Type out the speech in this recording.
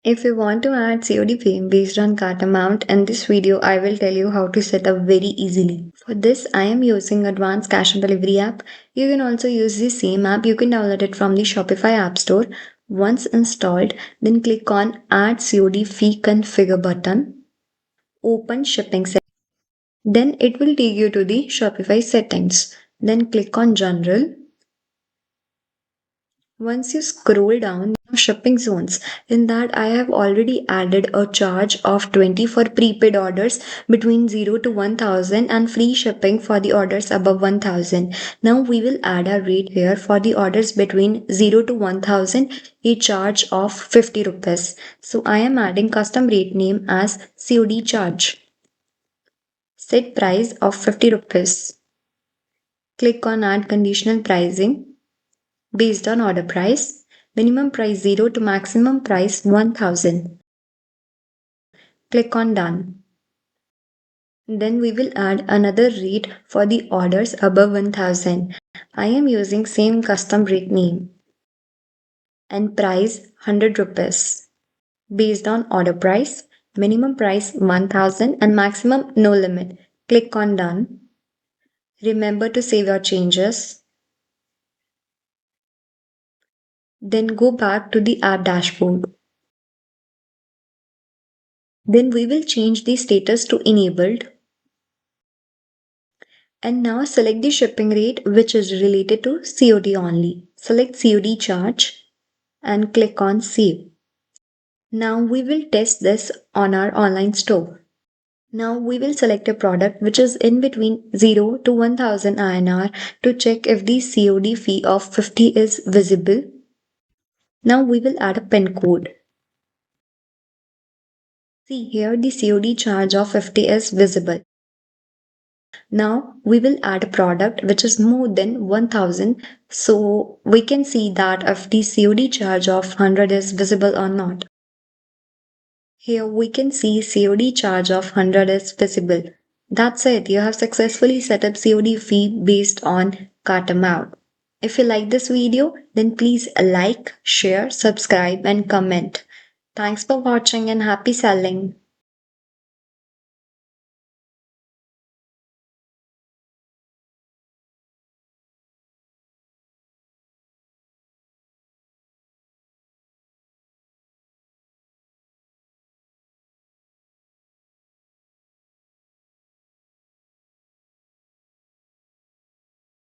If you want to add COD fee based on cart amount, in this video I will tell you how to set up very easily. For this I am using advanced cash on delivery app. You can also use the same app. You can download it from the Shopify app store. Once installed, then click on add COD fee configure button. Open shipping settings. Then it will take you to the Shopify settings. Then click on general. Once you scroll down, shipping zones. In that, I have already added a charge of 20 for prepaid orders between 0 to 1000 and free shipping for the orders above 1000. Now we will add a rate here for the orders between 0 to 1000, a charge of 50 rupees. So I am adding custom rate name as COD charge. Set price of 50 rupees. Click on add conditional pricing based on order price. Minimum price 0 to maximum price 1000. Click on done. Then we will add another rate for the orders above 1000. I am using same custom rate name and price 100 rupees. Based on order price, minimum price 1000 and maximum no limit. Click on done. Remember to save your changes. Then go back to the app dashboard. Then we will change the status to enabled. And now select the shipping rate which is related to COD only. Select COD charge and click on save. Now we will test this on our online store. Now we will select a product which is in between 0 to 1000 INR to check if the COD fee of 50 is visible. Now we will add a PIN code. See here the COD charge of 50 is visible. Now we will add a product which is more than 1000, so we can see that if the COD charge of 100 is visible or not. Here we can see COD charge of 100 is visible. That's it, you have successfully set up COD fee based on cart amount. If you like this video, then please like, share, subscribe and comment. Thanks for watching and happy selling.